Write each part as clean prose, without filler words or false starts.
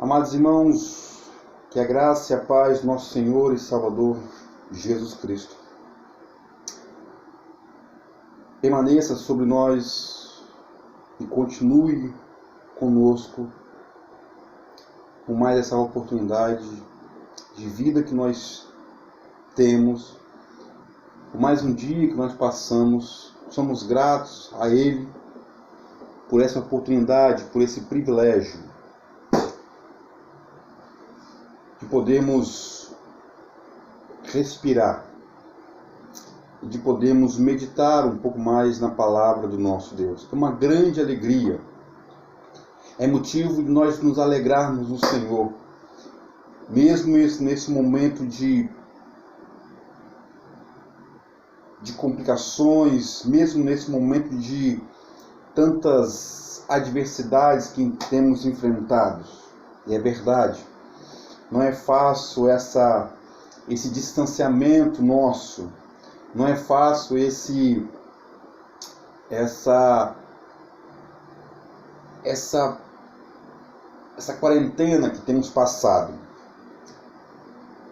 Amados irmãos, que a graça e a paz do nosso Senhor e Salvador Jesus Cristo permaneça sobre nós e continue conosco por mais essa oportunidade de vida que nós temos, por mais um dia que nós passamos. Somos gratos a Ele por essa oportunidade, por esse privilégio de podermos respirar e de podermos meditar um pouco mais na palavra do nosso Deus. É uma grande alegria, é motivo de nós nos alegrarmos no Senhor, mesmo nesse momento de complicações, mesmo nesse momento de tantas adversidades que temos enfrentado. E é verdade, não é fácil esse distanciamento nosso, não é fácil essa quarentena que temos passado.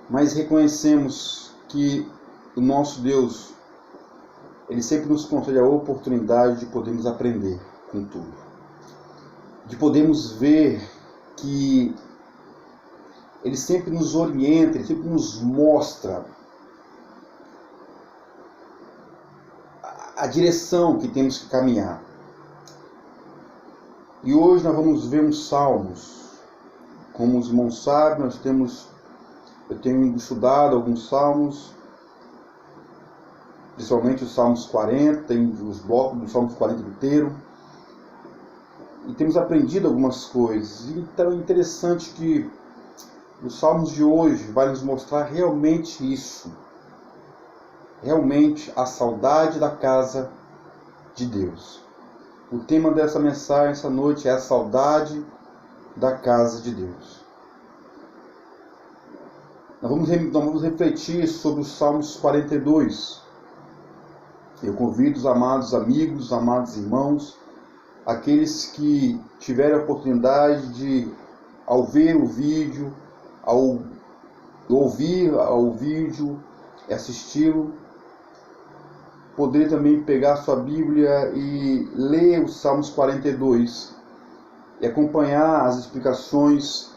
Mas reconhecemos que o nosso Deus, Ele sempre nos concede a oportunidade de podermos aprender com tudo, de podermos ver que Ele sempre nos orienta, Ele sempre nos mostra a direção que temos que caminhar. E hoje nós vamos ver uns salmos. Como os irmãos sabem, eu tenho estudado alguns salmos, principalmente os salmos 40, tem os blocos dos salmos 40 inteiro. E temos aprendido algumas coisas. Então é interessante que os salmos de hoje vai nos mostrar realmente isso. Realmente a saudade da casa de Deus. O tema dessa mensagem essa noite é a saudade da casa de Deus. Nós vamos refletir sobre os Salmos 42. Eu convido os amados amigos, amados irmãos, aqueles que tiverem a oportunidade de, ao ver o vídeo, ao ouvir o vídeo, assisti-lo, poder também pegar a sua Bíblia e ler os Salmos 42 e acompanhar as explicações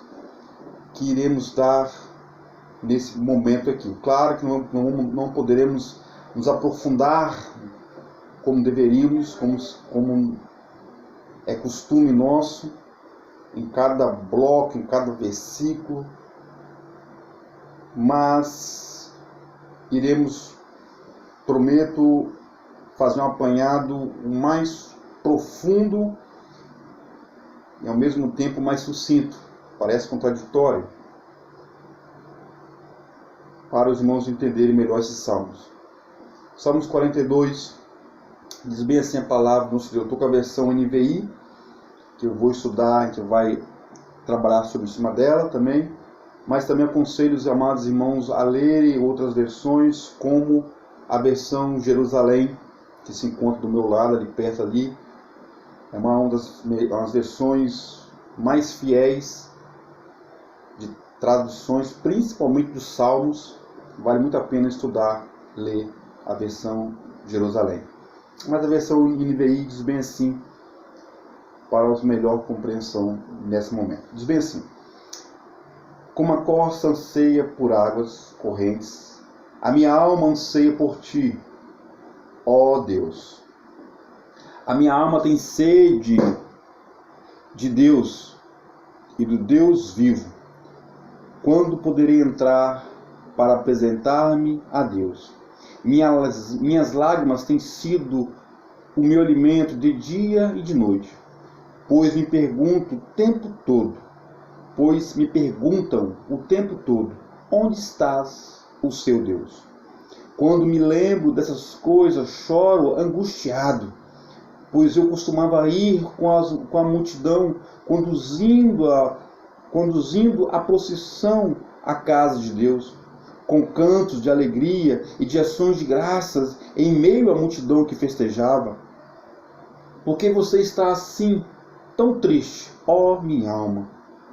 que iremos dar nesse momento aqui. Claro que não poderemos nos aprofundar como deveríamos, como é costume nosso, em cada bloco, em cada versículo, mas iremos, prometo, fazer um apanhado mais profundo e ao mesmo tempo mais sucinto. Parece contraditório, para os irmãos entenderem melhor esses salmos. Salmos 42 diz bem assim a palavra do nosso Deus. Eu estou com a versão NVI, que eu vou estudar, a gente vai trabalhar sobre cima dela também, mas também aconselho os amados irmãos a lerem outras versões, como a versão Jerusalém, que se encontra do meu lado, ali perto ali. É uma das versões mais fiéis de traduções, principalmente dos Salmos. Vale muito a pena estudar, ler a versão Jerusalém. Mas a versão NVI diz bem assim, para a melhor compreensão nesse momento. Diz bem assim: como a corça anseia por águas correntes, a minha alma anseia por ti, ó Deus. A minha alma tem sede de Deus e do Deus vivo. Quando poderei entrar para apresentar-me a Deus? Minhas lágrimas têm sido o meu alimento de dia e de noite, pois me perguntam o tempo todo, onde estás, o seu Deus? Quando me lembro dessas coisas, choro angustiado, pois eu costumava ir com a multidão, conduzindo a procissão à casa de Deus, com cantos de alegria e de ações de graças em meio à multidão que festejava. Por que você está assim, tão triste, ó minha alma?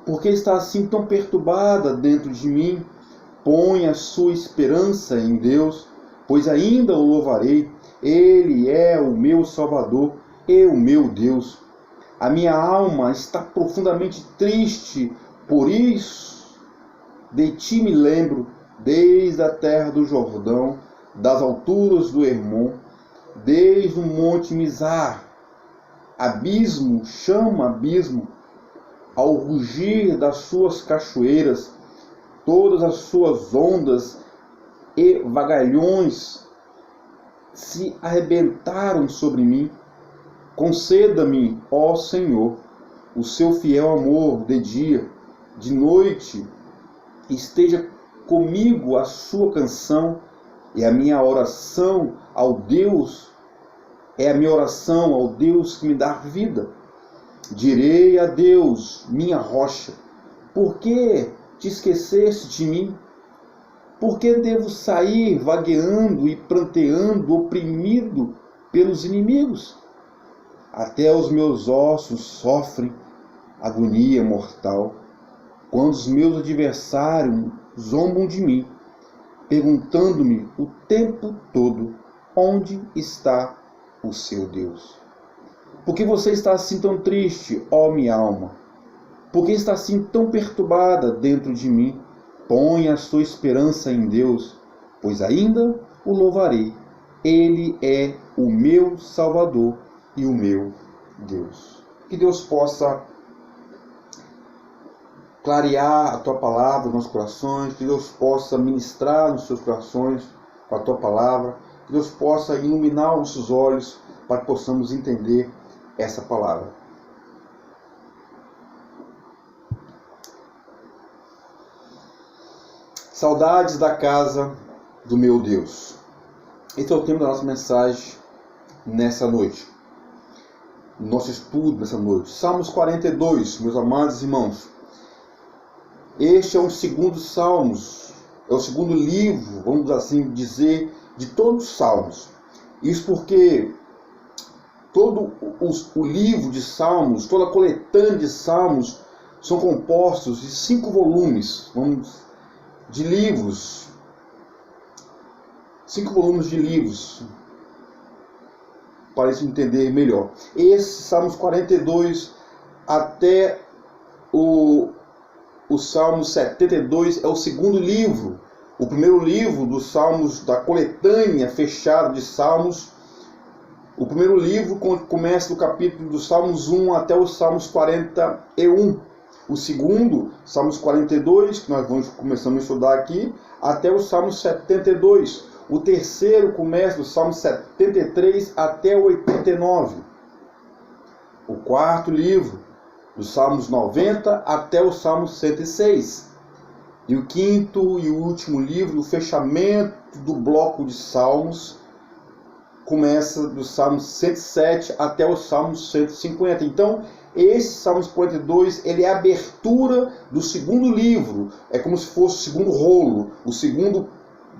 Por que está assim tão perturbada dentro de mim? Põe a sua esperança em Deus, pois ainda o louvarei. Ele é o meu Salvador e o meu Deus. A minha alma está profundamente triste, por isso de ti me lembro, desde a terra do Jordão, das alturas do Hermon, desde o monte Mizar. Abismo chama abismo, ao rugir das suas cachoeiras, todas as suas ondas e vagalhões se arrebentaram sobre mim. Conceda-me, ó Senhor, o seu fiel amor de dia, de noite, esteja comigo a sua canção e a minha oração ao Deus, é a minha oração ao Deus que me dá vida. Direi a Deus, minha rocha, por que te esqueceste de mim? Por que devo sair vagueando e pranteando, oprimido pelos inimigos? Até os meus ossos sofrem agonia mortal, quando os meus adversários zombam de mim, perguntando-me o tempo todo, onde está o seu Deus? Por que você está assim tão triste, ó minha alma? Por que está assim tão perturbada dentro de mim? Põe a sua esperança em Deus, pois ainda o louvarei. Ele é o meu Salvador e o meu Deus. Que Deus possa clarear a tua palavra nos nossos corações, que Deus possa ministrar nos seus corações com a tua palavra, que Deus possa iluminar os nossos olhos para que possamos entender essa palavra. Saudades da casa do meu Deus. Esse é o tema da nossa mensagem nessa noite. Nosso estudo nessa noite. Salmos 42, meus amados irmãos. Este é o segundo Salmos, é o segundo livro, vamos assim dizer, de todos os Salmos. Isso porque todo o livro de Salmos, toda a coletânea de Salmos são compostos de 5 volumes, de livros. 5 volumes de livros, para isso entender melhor. Esse Salmos 42 até o Salmo 72 é o segundo livro. O primeiro livro dos Salmos, da coletânea fechada de Salmos. O primeiro livro começa do capítulo dos Salmos 1 até os Salmos 41. O segundo, Salmos 42, que nós começamos a estudar aqui, até o Salmos 72. O terceiro começa do Salmo 73 até o 89. O quarto livro, dos Salmos 90 até o Salmo 106. E o quinto e o último livro, o fechamento do bloco de Salmos, começa do Salmo 107 até o Salmo 150. Então, esse Salmos 42, ele é a abertura do segundo livro. É como se fosse o segundo rolo, o segundo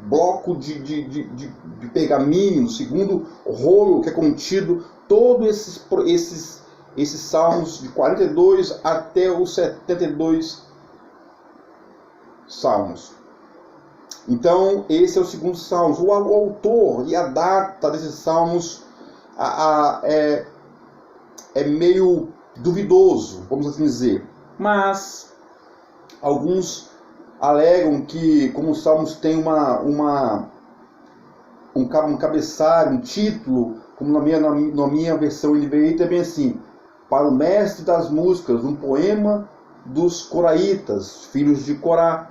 bloco de pergaminho, o segundo rolo que é contido todos esses salmos de 42 até os 72 salmos. Então, esse é o segundo salmo. O autor e a data desses salmos é meio duvidoso, vamos assim dizer. Mas alguns alegam que, como os salmos têm um cabeçalho, um título, como na minha versão NVI também assim, para o mestre das músicas, um poema dos coraitas, filhos de Corá.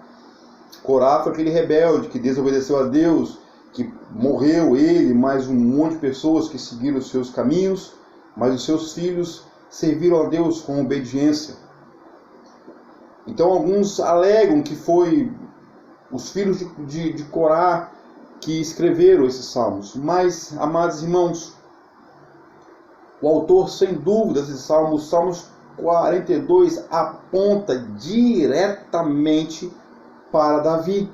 Corá foi aquele rebelde que desobedeceu a Deus, que morreu ele, mais um monte de pessoas que seguiram os seus caminhos, mas os seus filhos serviram a Deus com obediência. Então alguns alegam que foi os filhos de Corá que escreveram esses salmos. Mas, amados irmãos, o autor, sem dúvida, desses salmos, os Salmos 42, aponta diretamente para Davi.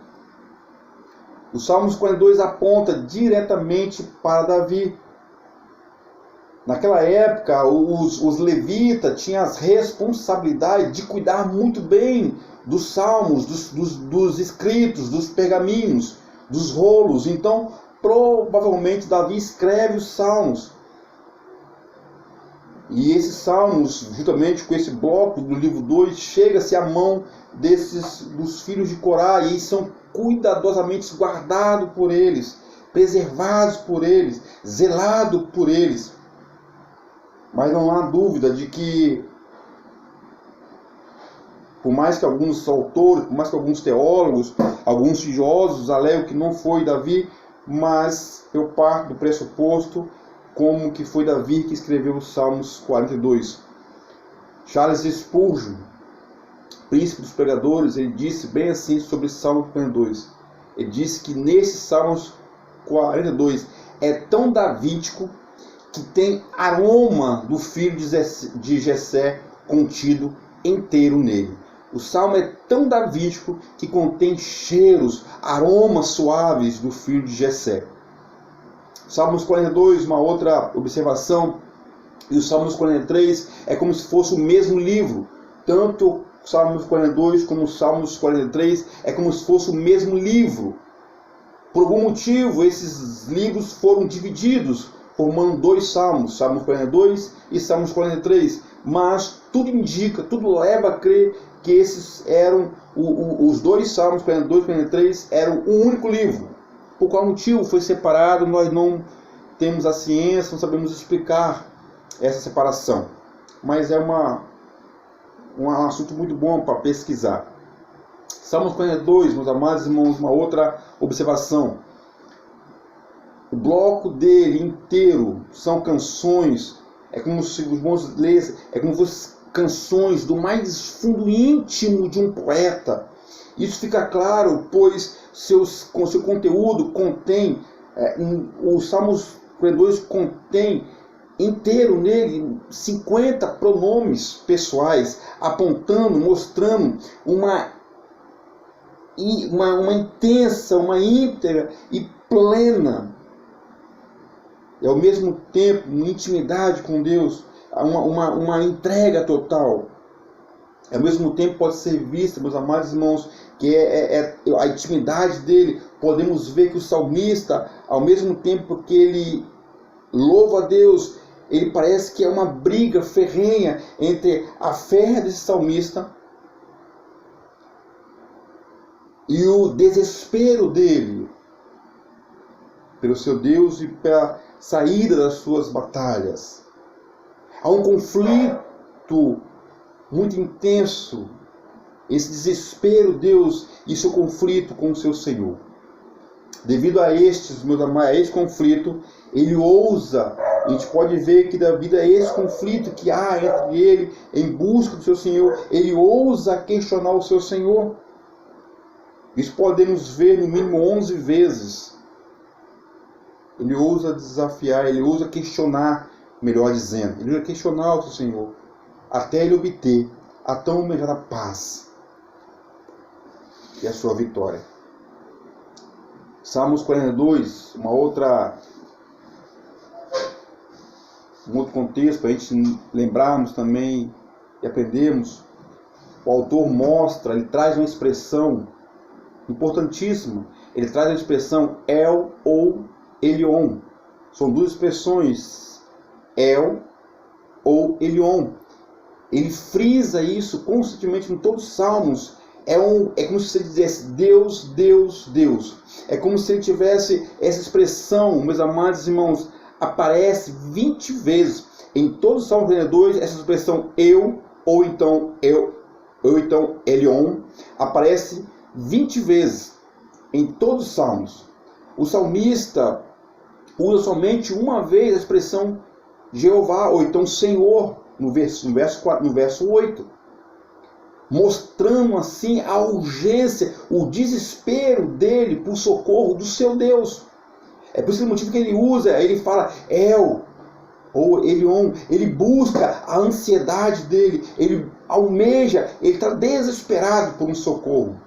Os Salmos 42 aponta diretamente para Davi. Naquela época, os levitas tinham as responsabilidades de cuidar muito bem dos salmos, dos escritos, dos pergaminhos, dos rolos. Então, provavelmente, Davi escreve os salmos. E esses salmos, juntamente com esse bloco do livro 2, chega-se à mão dos filhos de Corá, e são cuidadosamente guardados por eles, preservados por eles, zelados por eles. Mas não há dúvida de que, por mais que alguns autores, por mais que alguns teólogos, alguns estudiosos alegam que não foi Davi, mas eu parto do pressuposto como que foi Davi que escreveu os Salmos 42. Charles Spurgeon, príncipe dos pregadores, ele disse bem assim sobre o Salmo 42. Ele disse que nesse Salmos 42 é tão davídico que tem aroma do filho de Jessé contido inteiro nele. O salmo é tão davídico que contém cheiros, aromas suaves do filho de Jessé. Salmos 42, uma outra observação, e o Salmos 43 é como se fosse o mesmo livro. Tanto o Salmos 42 como o Salmos 43 é como se fosse o mesmo livro. Por algum motivo, esses livros foram divididos, formando dois salmos, Salmos 42 e Salmos 43. Mas tudo indica, tudo leva a crer que esses eram, os dois salmos, 42 e 43, eram um único livro. Por qual motivo foi separado, nós não temos a ciência, não sabemos explicar essa separação. Mas é um assunto muito bom para pesquisar. Salmos 42, meus amados irmãos, uma outra observação. O bloco dele inteiro são canções, é como se os irmãos lessem, é como se fossem canções do mais fundo íntimo de um poeta. Isso fica claro, pois seu conteúdo contém, os Salmos 42 contém inteiro nele 50 pronomes pessoais, apontando, mostrando uma intensa, uma íntegra e plena, e ao mesmo tempo uma intimidade com Deus, uma entrega total. Ao mesmo tempo pode ser vista, meus amados irmãos, que a intimidade dele. Podemos ver que o salmista, ao mesmo tempo que ele louva a Deus, ele parece que é uma briga ferrenha entre a fé desse salmista e o desespero dele pelo seu Deus e pela saída das suas batalhas. Há um conflito muito intenso, esse desespero, Deus, e seu conflito com o seu Senhor. Devido a meus amados, a esse conflito, ele ousa, a gente pode ver que devido a esse conflito que há entre ele, em busca do seu Senhor, ele ousa questionar o seu Senhor. Isso podemos ver no mínimo 11 vezes. Ele ousa desafiar, ele ousa questionar, melhor dizendo. Ele ousa questionar o seu Senhor, até ele obter a tão almejada paz e a sua vitória. Salmos 42, um outro contexto para a gente lembrarmos também e aprendermos. O autor mostra, ele traz uma expressão importantíssima. Ele traz a expressão El ou Elion. São duas expressões, El ou Elion. Ele frisa isso constantemente em todos os salmos. É como se ele dissesse Deus, Deus, Deus. É como se ele tivesse essa expressão, meus amados irmãos, aparece 20 vezes. Em todos os salmos 42, essa expressão eu, ou então Elion, aparece 20 vezes em todos os salmos. O salmista usa somente uma vez a expressão Jeová, ou então Senhor, no verso 8. Mostrando assim a urgência, o desespero dele por socorro do seu Deus. É por esse motivo que ele usa, ele fala El ou Elion. Ele busca a ansiedade dele, ele almeja, ele está desesperado por um socorro.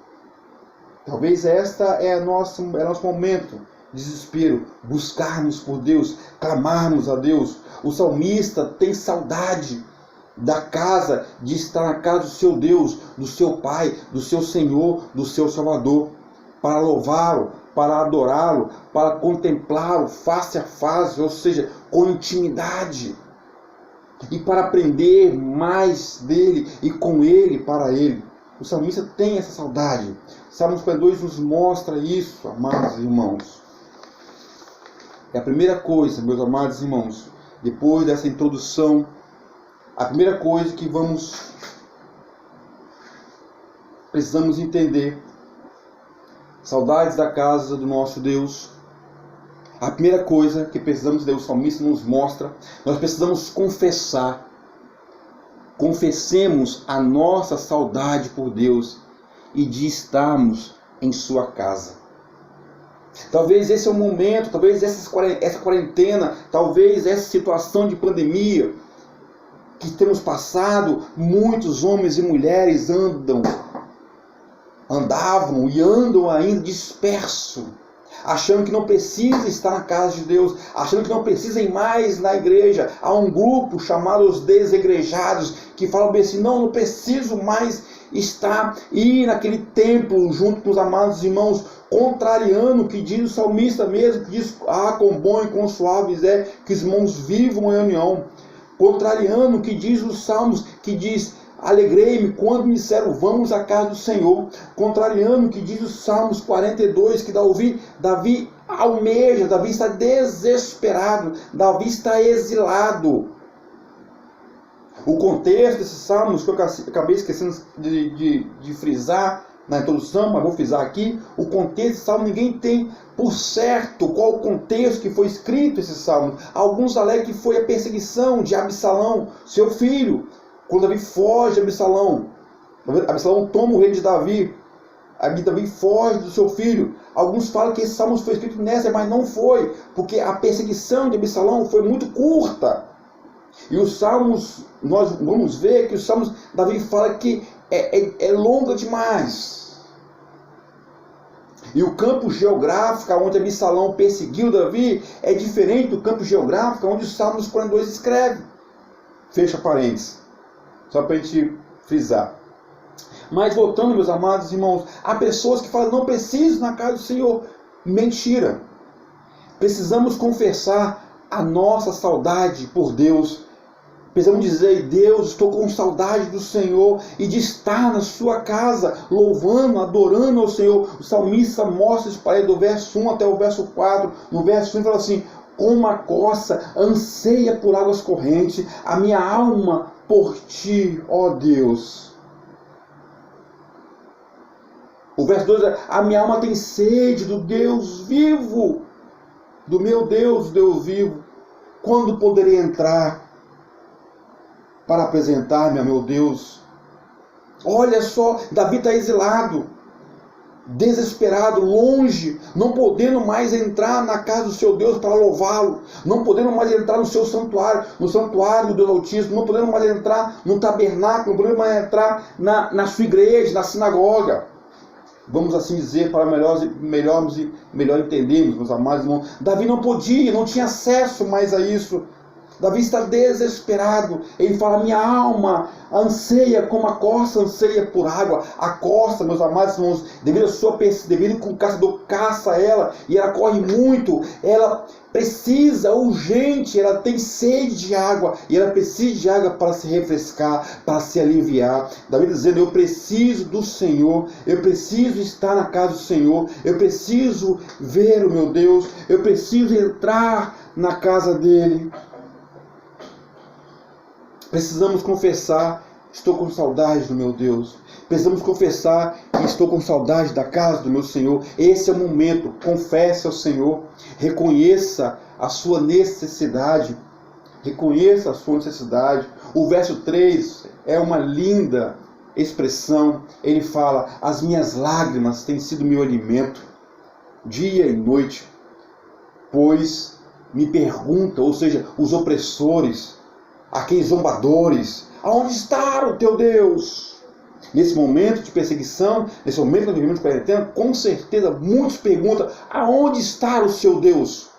Talvez esta é nosso momento desespero, buscarmos por Deus, clamarmos a Deus. O salmista tem saudade da casa, de estar na casa do seu Deus, do seu Pai, do seu Senhor, do seu Salvador, para louvá-lo, para adorá-lo, para contemplá-lo face a face, ou seja, com intimidade, e para aprender mais dele e com ele para ele. O salmista tem essa saudade. Salmos 42 nos mostra isso, amados irmãos. É a primeira coisa, meus amados irmãos, depois dessa introdução, a primeira coisa que precisamos entender: saudades da casa do nosso Deus. A primeira coisa que precisamos, o salmista nos mostra, nós precisamos confessar. Confessemos a nossa saudade por Deus e de estarmos em sua casa. Talvez esse é o momento, talvez essa quarentena, talvez essa situação de pandemia que temos passado, muitos homens e mulheres andavam e andam ainda dispersos, achando que não precisa estar na casa de Deus, achando que não precisa ir mais na igreja. Há um grupo chamado os desigrejados que falam bem assim: não preciso mais ir naquele templo junto com os amados irmãos, contrariando o que diz o salmista mesmo, que diz: quão bom e quão suave é que os irmãos vivam em união. Contrariando o que diz os salmos, que diz: alegrei-me quando me disseram, vamos à casa do Senhor. Contrariando o que diz os Salmos 42, que Davi almeja, Davi está desesperado, Davi está exilado. O contexto desses salmos, que eu acabei esquecendo de frisar na introdução, mas vou frisar aqui, o contexto desse salmo, ninguém tem por certo qual o contexto que foi escrito esse salmo. Alguns alegam que foi a perseguição de Absalão, seu filho, quando Davi foge de Absalão. Absalão toma o reino de Davi, Davi foge do seu filho. Alguns falam que esse salmo foi escrito nessa, mas não foi, porque a perseguição de Absalão foi muito curta. E os salmos, nós vamos ver que os salmos, Davi fala que é longa demais. E o campo geográfico onde Absalão perseguiu Davi é diferente do campo geográfico onde os Salmos 42 escreve. Fecha parênteses. Só para a gente frisar. Mas voltando, meus amados irmãos, há pessoas que falam: não preciso na casa do Senhor. Mentira. Precisamos confessar a nossa saudade por Deus. Precisamos dizer: Deus, estou com saudade do Senhor e de estar na sua casa, louvando, adorando ao Senhor. O salmista mostra isso para ele do verso 1 até o verso 4. No verso 1 ele fala assim: como a coça anseia por águas correntes, a minha alma por ti, ó Deus. O verso 2 é: a minha alma tem sede do Deus vivo, do meu Deus, Deus vivo. Quando poderei entrar para apresentar-me a meu Deus? Olha só, Davi está exilado, desesperado, longe, não podendo mais entrar na casa do seu Deus para louvá-lo, não podendo mais entrar no seu santuário, no santuário do Deus Altíssimo, não podendo mais entrar no tabernáculo, não podendo mais entrar na sua igreja, na sinagoga. Vamos assim dizer, para melhor entendermos, meus amados irmãos. Davi não podia, não tinha acesso mais a isso. Davi está desesperado. Ele fala: minha alma anseia como a corça anseia por água. A corça, meus amados irmãos, devido que o caçador caça ela, e ela corre muito, ela precisa, urgente, ela tem sede de água, e ela precisa de água para se refrescar, para se aliviar. Davi dizendo: eu preciso do Senhor, eu preciso estar na casa do Senhor, eu preciso ver o meu Deus, eu preciso entrar na casa dele. Precisamos confessar: estou com saudade do meu Deus. Precisamos confessar: estou com saudade da casa do meu Senhor. Esse é o momento. Confesse ao Senhor. Reconheça a sua necessidade. Reconheça a sua necessidade. O verso 3 é uma linda expressão. Ele fala: as minhas lágrimas têm sido meu alimento, dia e noite. Pois me perguntam, ou seja, os opressores, aqueles zombadores: aonde está o teu Deus? Nesse momento de perseguição, nesse momento que nós vivemos de quarentena, com certeza muitos perguntam: aonde está o seu Deus?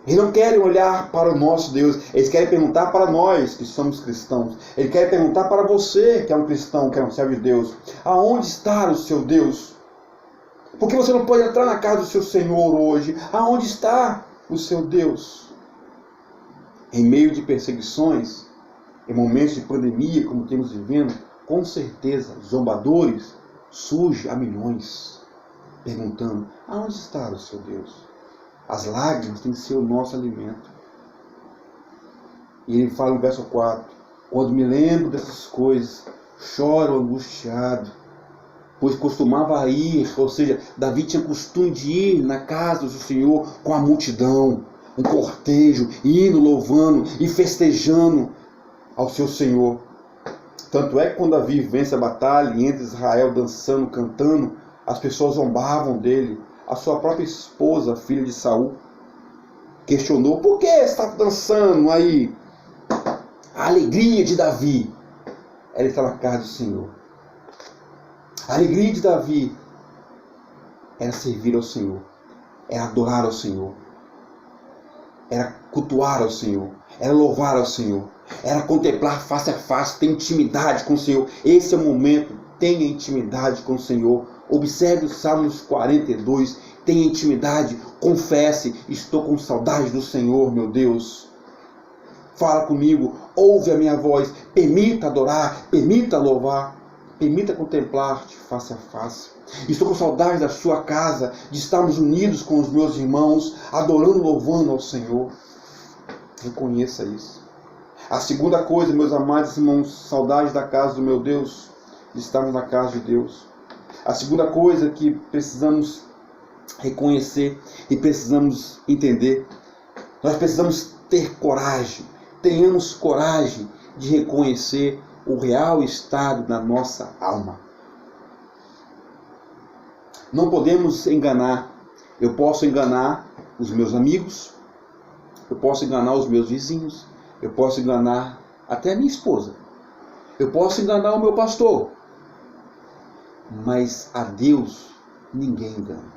Eles não querem olhar para o nosso Deus, eles querem perguntar para nós que somos cristãos. Eles querem perguntar para você que é um cristão, que é um servo de Deus: aonde está o seu Deus? Por que você não pode entrar na casa do seu Senhor hoje? Aonde está o seu Deus? Em meio de perseguições, em momentos de pandemia, como temos vivendo, com certeza, zombadores surgem a milhões, perguntando: aonde está o seu Deus? As lágrimas têm que ser o nosso alimento. E ele fala no verso 4, quando me lembro dessas coisas, choro angustiado, pois costumava ir, ou seja, Davi tinha costume de ir na casa do Senhor com a multidão, um cortejo, indo, louvando e festejando ao seu Senhor. Tanto é que quando Davi vence a batalha e entra Israel dançando, cantando, as pessoas zombavam dele. A sua própria esposa, filha de Saul, questionou: por que você está dançando aí? A alegria de Davi era estar na casa do Senhor. A alegria de Davi era servir ao Senhor, era adorar ao Senhor, era cultuar ao Senhor, era louvar ao Senhor, era contemplar face a face, ter intimidade com o Senhor. Esse é o momento, tenha intimidade com o Senhor. Observe os Salmos 42, tenha intimidade, confesse: estou com saudade do Senhor, meu Deus. Fala comigo, ouve a minha voz, permita adorar, permita louvar, permita contemplar-te face a face. Estou com saudade da sua casa, de estarmos unidos com os meus irmãos, adorando, louvando ao Senhor. Reconheça isso. A segunda coisa, meus amados irmãos, saudade da casa do meu Deus, de estarmos na casa de Deus. A segunda coisa que precisamos reconhecer e precisamos entender, nós precisamos ter coragem, tenhamos coragem de reconhecer o real estado da nossa alma. Não podemos enganar. Eu posso enganar os meus amigos, eu posso enganar os meus vizinhos, eu posso enganar até a minha esposa, eu posso enganar o meu pastor, mas a Deus ninguém engana.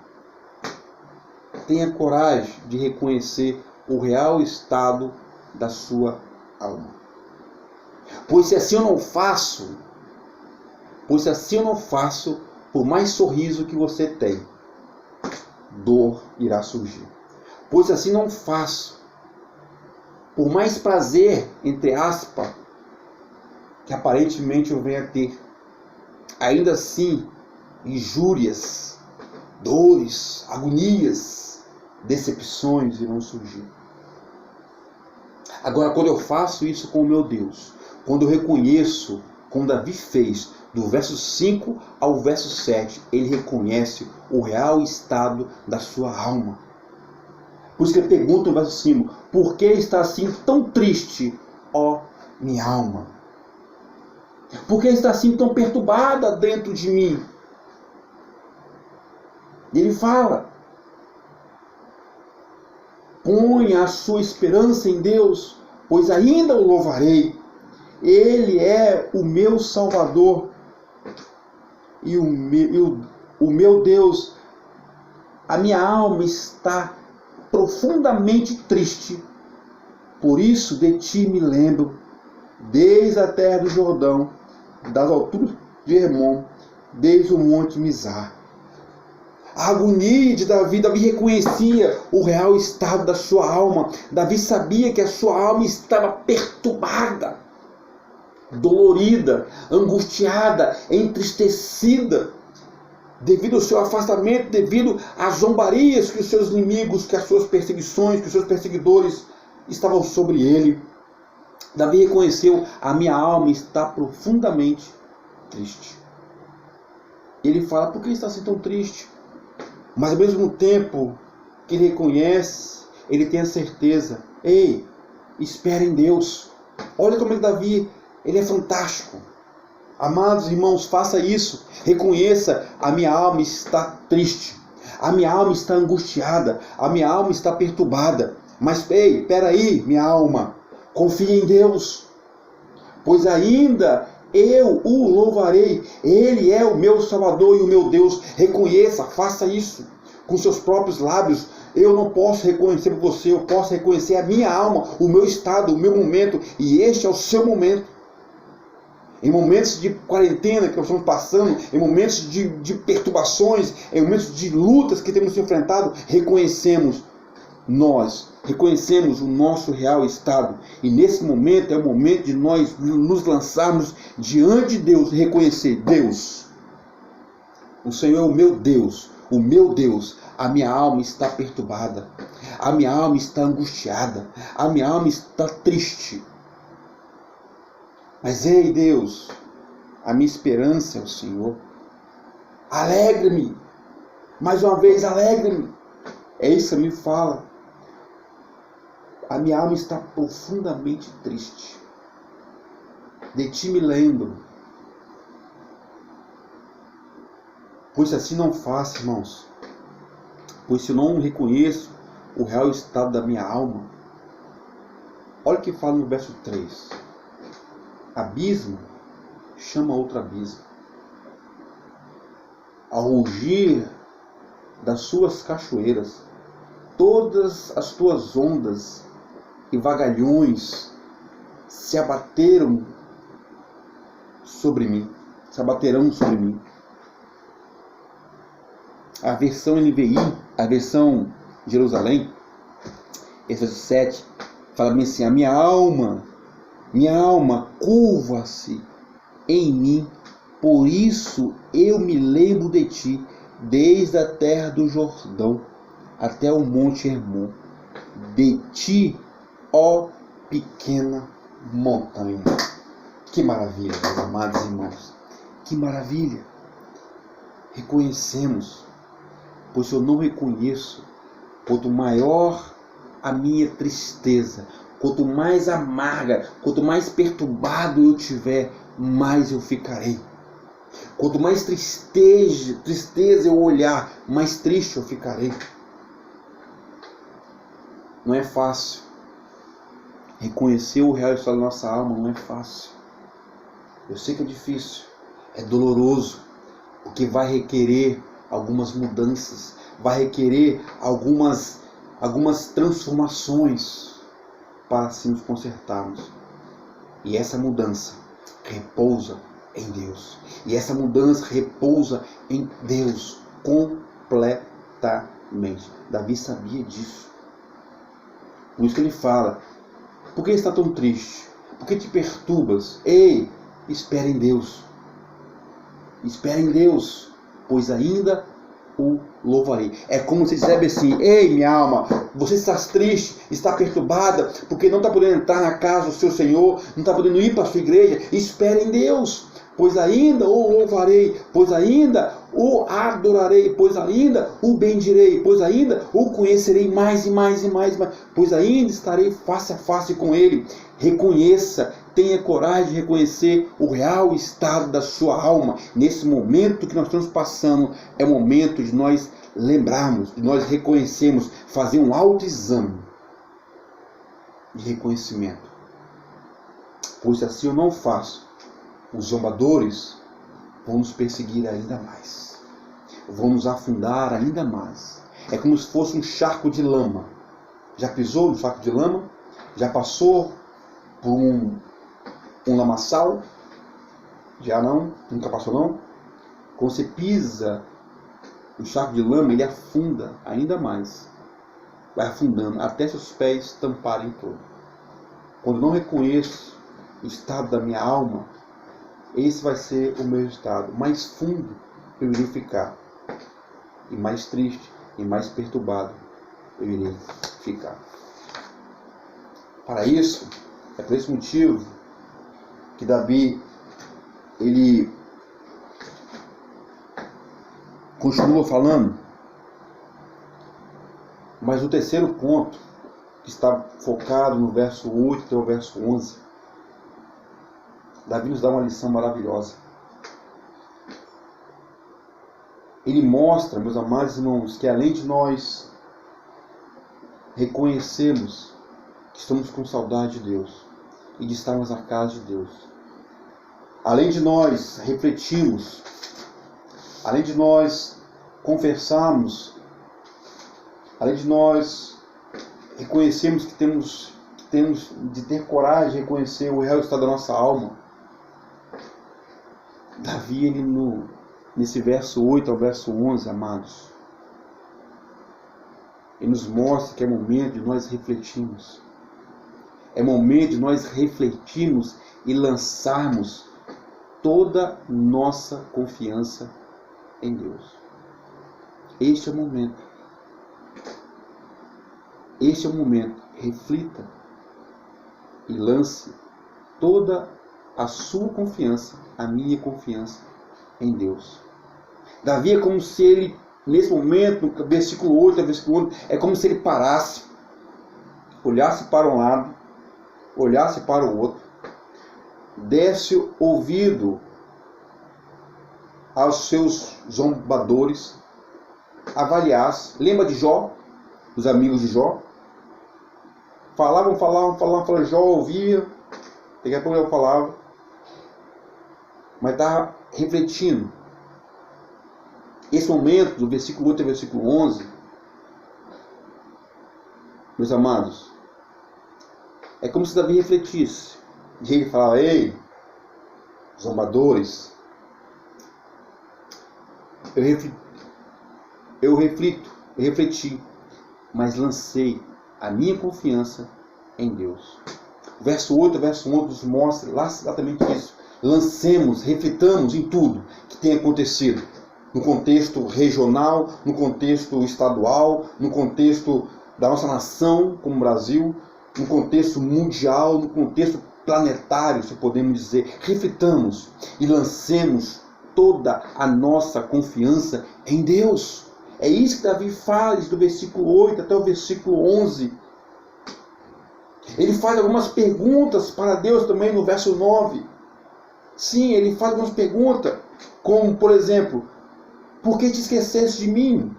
Tenha coragem de reconhecer o real estado da sua alma. Pois se assim eu não faço, por mais sorriso que você tem, dor irá surgir. Pois se assim não faço, por mais prazer, entre aspas, que aparentemente eu venha a ter, ainda assim, injúrias, dores, agonias, decepções irão surgir. Agora, quando eu faço isso com o meu Deus, quando eu reconheço, como Davi fez, do verso 5 ao verso 7, ele reconhece o real estado da sua alma. Por isso que ele pergunta no verso 5, por que está assim tão triste, ó minha alma? Por que está assim tão perturbada dentro de mim? Ele fala: ponha a sua esperança em Deus, pois ainda o louvarei. Ele é o meu Salvador e o meu Deus. A minha alma está profundamente triste, por isso de ti me lembro, desde a terra do Jordão, das alturas de Hermon, desde o monte Mizar. A agonia de Davi reconhecia o real estado da sua alma. Davi sabia que a sua alma estava perturbada, dolorida, angustiada, entristecida, devido ao seu afastamento, devido às zombarias que os seus inimigos, que as suas perseguições, que os seus perseguidores estavam sobre ele. Davi reconheceu: a minha alma está profundamente triste. Ele fala: por que está assim tão triste? Mas ao mesmo tempo que ele reconhece, ele tem a certeza: ei, espere em Deus. Olha como Davi, ele é fantástico. Amados irmãos, faça isso. Reconheça: a minha alma está triste, a minha alma está angustiada, a minha alma está perturbada. Mas ei, espera aí, minha alma, confie em Deus, pois ainda eu o louvarei. Ele é o meu Salvador e o meu Deus. Reconheça, faça isso com seus próprios lábios. Eu não posso reconhecer você, eu posso reconhecer a minha alma, o meu estado, o meu momento, e este é o seu momento. Em momentos de quarentena que nós estamos passando, em momentos de perturbações, em momentos de lutas que temos enfrentado, reconhecemos o nosso real estado. E nesse momento é o momento de nós nos lançarmos diante de Deus e reconhecer: Deus, o Senhor é o meu Deus, a minha alma está perturbada, a minha alma está angustiada, a minha alma está triste. Mas ei, Deus, a minha esperança é o Senhor. Alegre-me, mais uma vez, alegre-me. É isso que me fala. A minha alma está profundamente triste. De ti me lembro. Pois se assim não faço, irmãos, pois se eu não reconheço o real estado da minha alma, olha o que fala no verso 3. Abismo chama outro abismo. Ao rugir das suas cachoeiras, todas as tuas ondas e vagalhões se abaterão sobre mim. A versão NVI, a versão Jerusalém, esse 7, fala bem assim: a minha alma curva-se em mim, por isso eu me lembro de ti, desde a terra do Jordão até o monte Hermon. De ti, ó pequena montanha. Que maravilha, meus amados irmãos. Que maravilha. Reconhecemos, pois se eu não reconheço, quanto maior a minha tristeza, quanto mais amarga, quanto mais perturbado eu tiver, mais eu ficarei. Quanto mais tristeza eu olhar, mais triste eu ficarei. Não é fácil. Reconhecer o real estado da nossa alma não é fácil. Eu sei que é difícil, é doloroso, porque vai requerer algumas mudanças, vai requerer algumas transformações para assim nos consertarmos. E essa mudança repousa em Deus. E essa mudança repousa em Deus completamente. Davi sabia disso. Por isso que ele fala: por que está tão triste? Por que te perturbas? Ei, espera em Deus. Espera em Deus, pois ainda o louvarei. É como se dissesse assim: ei, minha alma, você está triste, está perturbada, porque não está podendo entrar na casa do seu Senhor, não está podendo ir para a sua igreja. Espera em Deus, pois ainda o louvarei, pois ainda o adorarei, pois ainda o bendirei, pois ainda o conhecerei mais e mais e mais, pois ainda estarei face a face com ele. Reconheça, tenha coragem de reconhecer o real estado da sua alma. Nesse momento que nós estamos passando, é o momento de nós lembrarmos, de nós reconhecermos, fazer um autoexame de reconhecimento. Pois se assim eu não faço, os zombadores vão nos perseguir ainda mais, vão nos afundar ainda mais. É como se fosse um charco de lama. Já pisou no charco de lama? Já passou por um lamaçal? Já não? Nunca passou não? Quando você pisa no charco de lama, ele afunda ainda mais. Vai afundando até seus pés tamparem todo. Quando eu não reconheço o estado da minha alma, esse vai ser o meu estado. Mais fundo eu irei ficar. E mais triste e mais perturbado eu irei ficar. Para isso, é por esse motivo que Davi, ele continua falando. Mas o terceiro ponto, que está focado no verso 8 até o verso 11, Davi nos dá uma lição maravilhosa. Ele mostra, meus amados irmãos, que além de nós reconhecermos que estamos com saudade de Deus e de estarmos na casa de Deus, além de nós refletirmos, além de nós conversarmos, além de nós reconhecermos que temos de ter coragem de reconhecer o real estado da nossa alma, Davi, ele nesse verso 8 ao verso 11, amados, ele nos mostra que é momento de nós refletirmos. É momento de nós refletirmos e lançarmos toda nossa confiança em Deus. Este é o momento. Este é o momento. Reflita e lance toda a sua confiança, a minha confiança em Deus. Davi é como se ele, nesse momento, no versículo 8, é como se ele parasse, olhasse para um lado, olhasse para o outro, desse ouvido aos seus zombadores, avaliasse. Lembra de Jó? Os amigos de Jó? Falavam, Jó ouvia, daqui a pouco eu falava, mas estava refletindo. Esse momento, do versículo 8 ao versículo 11, meus amados, é como se Davi refletisse. E ele falava: ei, zombadores, eu refleti, mas lancei a minha confiança em Deus. O verso 8 ao verso 11 nos mostra exatamente isso. Lancemos, reflitamos em tudo que tem acontecido. No contexto regional, no contexto estadual, no contexto da nossa nação, como Brasil, no contexto mundial, no contexto planetário, se podemos dizer. Reflitamos e lancemos toda a nossa confiança em Deus. É isso que Davi faz do versículo 8 até o versículo 11. Ele faz algumas perguntas para Deus também no verso 9. Sim, ele faz algumas perguntas, como, por exemplo, por que te esqueceste de mim?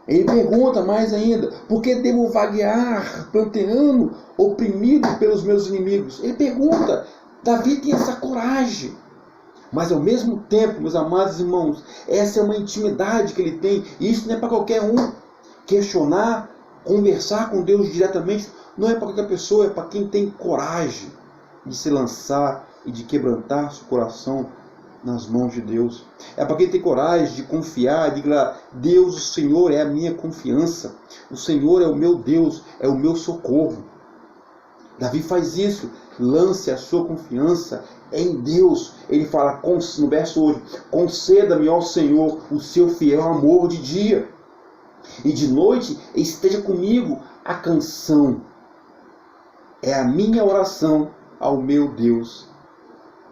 Ele pergunta mais ainda, por que devo vaguear, planteando, oprimido pelos meus inimigos? Ele pergunta. Davi tem essa coragem. Mas ao mesmo tempo, meus amados irmãos, essa é uma intimidade que ele tem. E isso não é para qualquer um. Questionar, conversar com Deus diretamente, não é para qualquer pessoa, é para quem tem coragem de se lançar e de quebrantar seu coração nas mãos de Deus. É para quem tem coragem de confiar, de dizer: Deus, o Senhor é a minha confiança. O Senhor é o meu Deus, é o meu socorro. Davi faz isso. Lance a sua confiança em Deus. Ele fala no verso 8: conceda-me, ó Senhor, o seu fiel amor de dia, e de noite esteja comigo a canção. É a minha oração ao meu Deus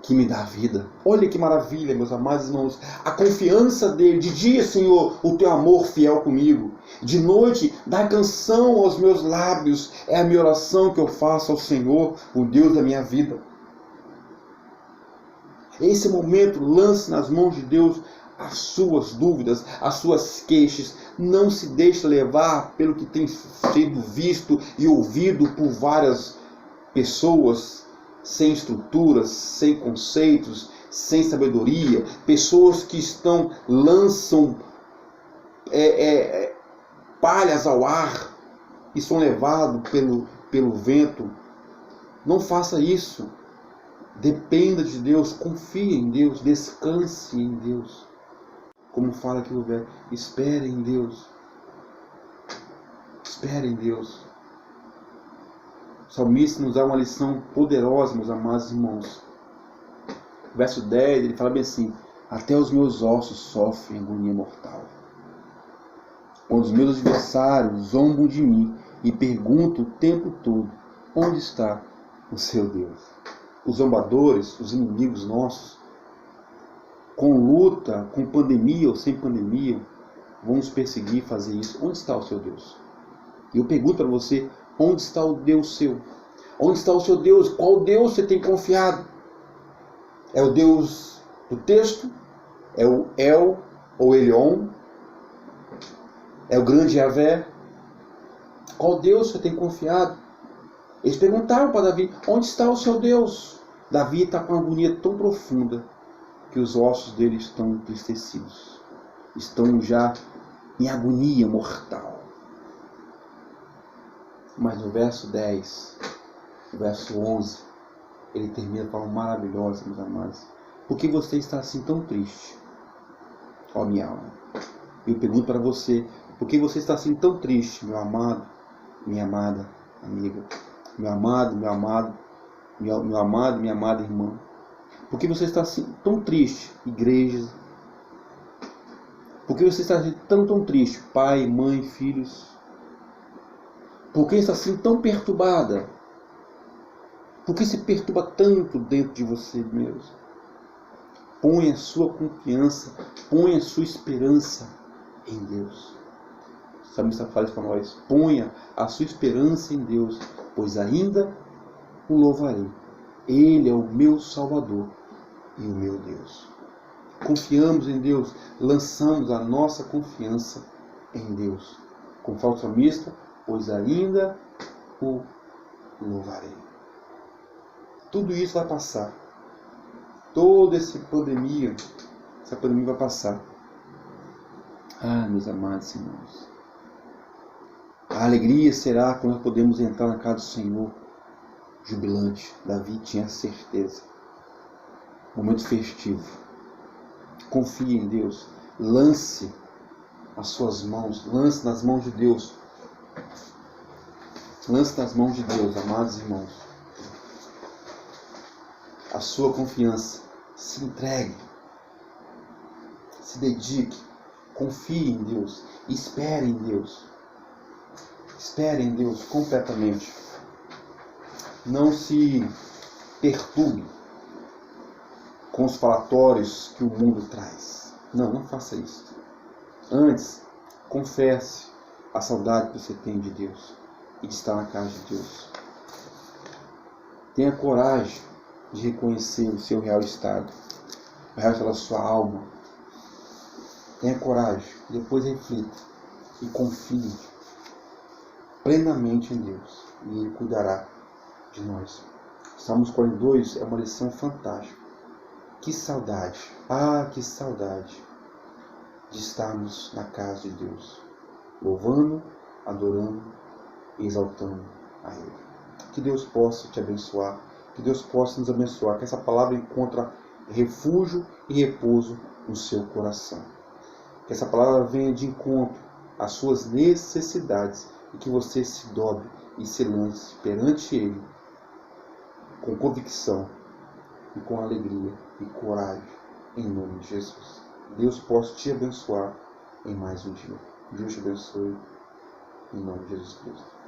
que me dá vida. Olha que maravilha, meus amados irmãos. A confiança dele. De dia, Senhor, o teu amor fiel comigo. De noite, dá canção aos meus lábios. É a minha oração que eu faço ao Senhor, o Deus da minha vida. Esse momento, lance nas mãos de Deus as suas dúvidas, as suas queixas. Não se deixe levar pelo que tem sido visto e ouvido por várias pessoas sem estruturas, sem conceitos, sem sabedoria, pessoas que lançam palhas ao ar e são levados pelo vento. Não faça isso. Dependa de Deus, confie em Deus, descanse em Deus. Como fala aqui o verso, espere em Deus. Espere em Deus. O salmista nos dá uma lição poderosa, meus amados irmãos. Verso 10, ele fala bem assim: até os meus ossos sofrem agonia mortal. Quando os meus adversários zombam de mim e perguntam o tempo todo: onde está o seu Deus? Os zombadores, os inimigos nossos, com luta, com pandemia ou sem pandemia, vão nos perseguir e fazer isso. Onde está o seu Deus? E eu pergunto para você: onde está o Deus seu? Onde está o seu Deus? Qual Deus você tem confiado? É o Deus do texto? É o El ou Elion? É o grande Yahvé? Qual Deus você tem confiado? Eles perguntaram para Davi, onde está o seu Deus? Davi está com uma agonia tão profunda que os ossos dele estão entristecidos. Estão já em agonia mortal. Mas no verso 10, no verso 11, ele termina de forma maravilhosa, meus amados. Por que você está assim tão triste, ó minha alma? Eu pergunto para você, por que você está assim tão triste, meu amado, minha amada amiga, meu amado, meu amado, meu amado, minha amada irmã? Por que você está assim tão triste, igreja? Por que você está assim tão triste, pai, mãe, filhos? Por que está assim tão perturbada? Por que se perturba tanto dentro de você mesmo? Põe a sua confiança, põe a sua esperança em Deus. O salmista fala isso para nós. Ponha a sua esperança em Deus, pois ainda o louvarei. Ele é o meu Salvador e o meu Deus. Confiamos em Deus, lançamos a nossa confiança em Deus. Com o salmista, pois ainda o louvarei. Tudo isso vai passar. Toda essa pandemia vai passar. Ah, meus amados irmãos. A alegria será quando nós podemos entrar na casa do Senhor jubilante. Davi tinha certeza. Momento festivo. Confie em Deus. Lance as suas mãos. Lance nas mãos de Deus. Lance nas mãos de Deus, amados irmãos. A sua confiança. Se entregue. Se dedique. Confie em Deus. Espere em Deus. Espere em Deus completamente. Não se perturbe com os falatórios que o mundo traz. Não faça isso. Antes, confesse a saudade que você tem de Deus e de estar na casa de Deus. Tenha coragem de reconhecer o seu real estado, o real estado da sua alma. Tenha coragem, depois reflita e confie plenamente em Deus e Ele cuidará de nós. Salmos 42 é uma lição fantástica. Que saudade, que saudade de estarmos na casa de Deus, louvando, adorando e exaltando a Ele. Que Deus possa te abençoar, que Deus possa nos abençoar, que essa palavra encontre refúgio e repouso no seu coração. Que essa palavra venha de encontro às suas necessidades e que você se dobre e se lance perante Ele com convicção e com alegria e coragem, em nome de Jesus. Deus possa te abençoar em mais um dia. Deus te abençoe, em nome de Jesus Cristo.